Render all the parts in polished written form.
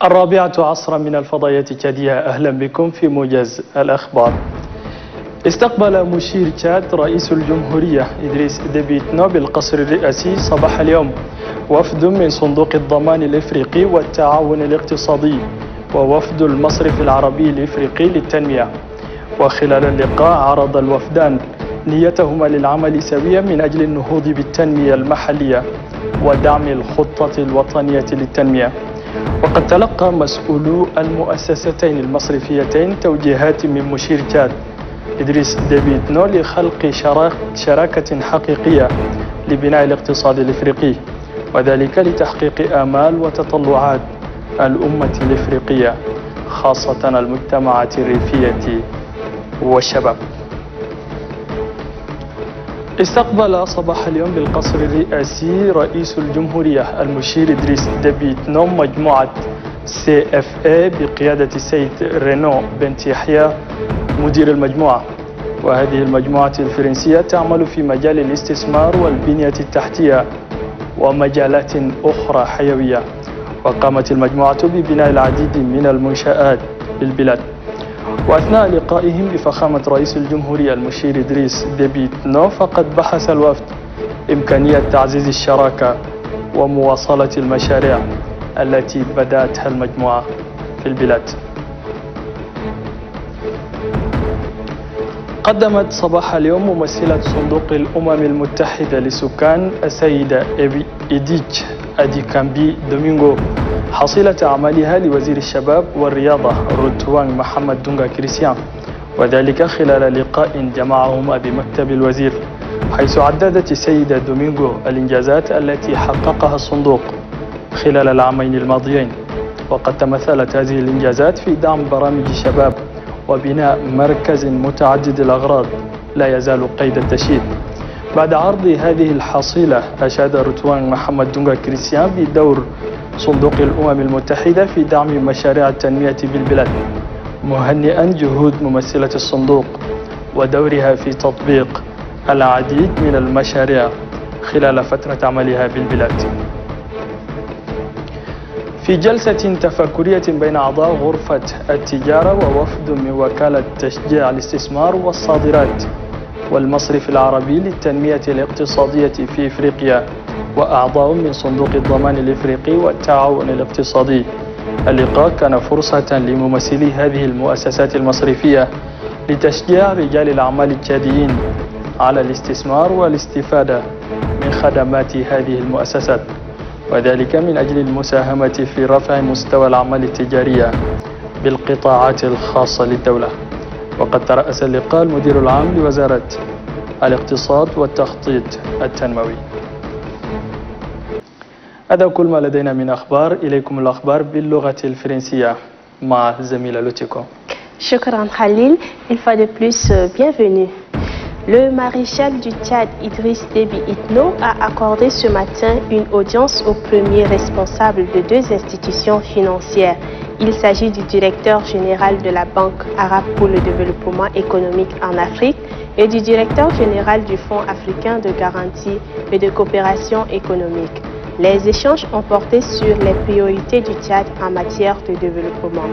الرابعة عصرا من الفضائيات التشادية، أهلا بكم في موجز الأخبار. استقبل مشير تشاد رئيس الجمهورية إدريس ديبي إتنو بالقصر الرئاسي صباح اليوم وفد من صندوق الضمان الإفريقي والتعاون الاقتصادي ووفد المصرف العربي الإفريقي للتنمية. وخلال اللقاء عرض الوفدان نيتهما للعمل سويا من أجل النهوض بالتنمية المحلية ودعم الخطة الوطنية للتنمية. وقد تلقى مسؤولو المؤسستين المصرفيتين توجيهات من مشير تشاد إدريس ديبي إتنو لخلق شراكة حقيقية لبناء الاقتصاد الإفريقي، وذلك لتحقيق آمال وتطلعات الأمة الإفريقية خاصة المجتمعات الريفية والشباب. استقبل صباح اليوم بالقصر الرئاسي رئيس الجمهورية المشير إدريس ديبي إتنو مجموعة CFA بقيادة السيد رينو بنت يحيى مدير المجموعة. وهذه المجموعة الفرنسية تعمل في مجال الاستثمار والبنية التحتية ومجالات أخرى حيوية. وقامت المجموعة ببناء العديد من المنشآت بالبلاد. وأثناء لقائهم بفخامة رئيس الجمهورية المشير إدريس ديبي إتنو فقد بحث الوفد إمكانية تعزيز الشراكة ومواصلة المشاريع التي بدأتها المجموعة في البلاد. قدمت صباح اليوم ممثلة صندوق الأمم المتحدة للسكان السيدة إيديتش أديكامبي دومينغو حصيلة أعمالها لوزير الشباب والرياضة روتوان محمد دونغا كريستيان، وذلك خلال لقاء جمعهما بمكتب الوزير، حيث عددت السيدة دومينغو الإنجازات التي حققها الصندوق خلال العامين الماضيين. وقد تمثلت هذه الإنجازات في دعم برامج الشباب وبناء مركز متعدد الأغراض لا يزال قيد التشييد. بعد عرض هذه الحصيلة أشاد روتوان محمد دونغا كريستيان بدور صندوق الأمم المتحدة في دعم مشاريع التنمية بالبلاد، مهنئا جهود ممثلة الصندوق ودورها في تطبيق العديد من المشاريع خلال فترة عملها بالبلاد. في جلسة تفكرية بين أعضاء غرفة التجارة ووفد من وكالة تشجيع الاستثمار والصادرات والمصرف العربي للتنمية الاقتصادية في إفريقيا وأعضاء من صندوق الضمان الإفريقي والتعاون الاقتصادي، اللقاء كان فرصة لممثلي هذه المؤسسات المصرفية لتشجيع رجال الأعمال التشاديين على الاستثمار والاستفادة من خدمات هذه المؤسسات، وذلك من أجل المساهمة في رفع مستوى الأعمال التجارية بالقطاعات الخاصة للدولة. وقد ترأس اللقاء المدير العام لوزارة الاقتصاد والتخطيط التنموي. هذا كل ما لدينا من أخبار. إليكم الأخبار باللغة الفرنسية مع زميلة لوتيكو. Shukran Khalil, une fois de plus, bienvenue. Le maréchal du Tchad Idriss Déby Itno a accordé ce matin une audience au premier responsable de deux institutions financières. Il s'agit du directeur général de la Banque arabe pour le développement économique en Afrique et du directeur général du Fonds africain de garantie et de coopération économique. Les échanges ont porté sur les priorités du Tchad en matière de développement.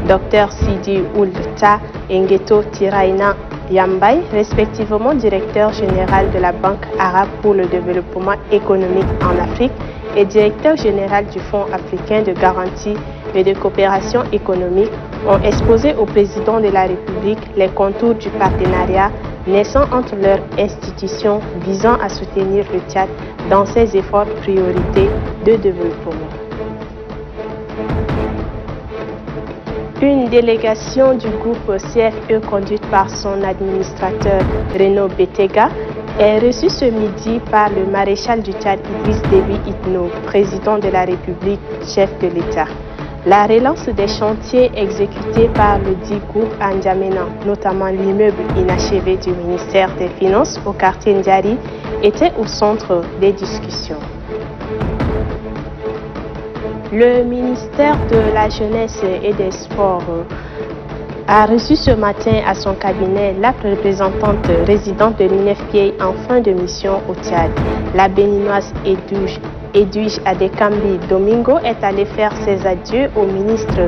Dr Sidi Ould-Ta et Ngeto Tiraina Yambay, respectivement directeur général de la Banque arabe pour le développement économique en Afrique et directeur général du Fonds africain de garantie et de coopération économique, ont exposé au président de la République les contours du partenariat naissant entre leurs institutions visant à soutenir le Tchad dans ses efforts priorités de développement. Une délégation du groupe CFE conduite par son administrateur Renaud Betega est reçue ce midi par le maréchal du Tchad Idriss Déby Itno, président de la République, chef de l'État. La relance des chantiers exécutés par le dit groupe à N'Djamena, notamment l'immeuble inachevé du ministère des Finances au quartier Ndjari, était au centre des discussions. Le ministère de la Jeunesse et des Sports a reçu ce matin à son cabinet la représentante résidente de l'UNFPA en fin de mission au Tchad, la béninoise Edouge Edwige Adekambi Domingo est allée faire ses adieux au ministre.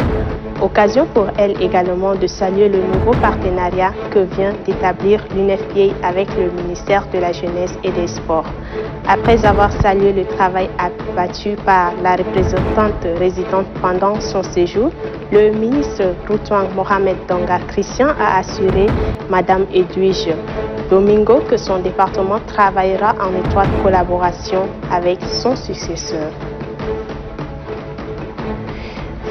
Occasion pour elle également de saluer le nouveau partenariat que vient d'établir l'UNFPA avec le ministère de la Jeunesse et des Sports. Après avoir salué le travail abattu par la représentante résidente pendant son séjour, le ministre Routouang Mohamed Donga Christian a assuré Madame Edwige Domingo que son département travaillera en étroite collaboration avec son successeur.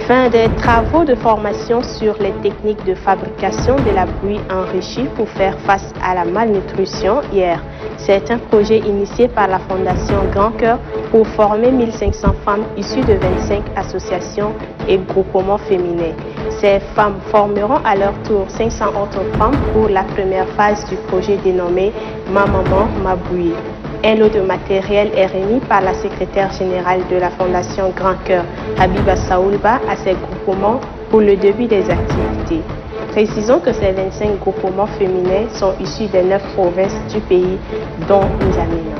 Fin des travaux de formation sur les techniques de fabrication de la bouillie enrichie pour faire face à la malnutrition hier. C'est un projet initié par la Fondation Grand Cœur pour former 1500 femmes issues de 25 associations et groupements féminins. Ces femmes formeront à leur tour 500 autres femmes pour la première phase du projet dénommé Ma Maman, Ma Bouillie. Un lot de matériel est remis par la secrétaire générale de la Fondation Grand Cœur, Habiba Saoulba, à ces groupements pour le début des activités. Précisons que ces 25 groupements féminins sont issus des 9 provinces du pays, dont N'Djamena.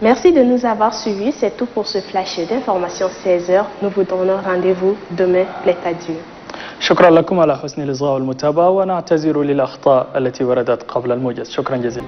Merci de nous avoir suivis. C'est tout pour ce flash d'information 16h. Nous vous donnons rendez-vous demain. Plaît à Dieu. شكرا لكم على حسن الإصغاء والمتابعة ونعتذر للأخطاء التي وردت قبل الموجز. شكرا جزيلا.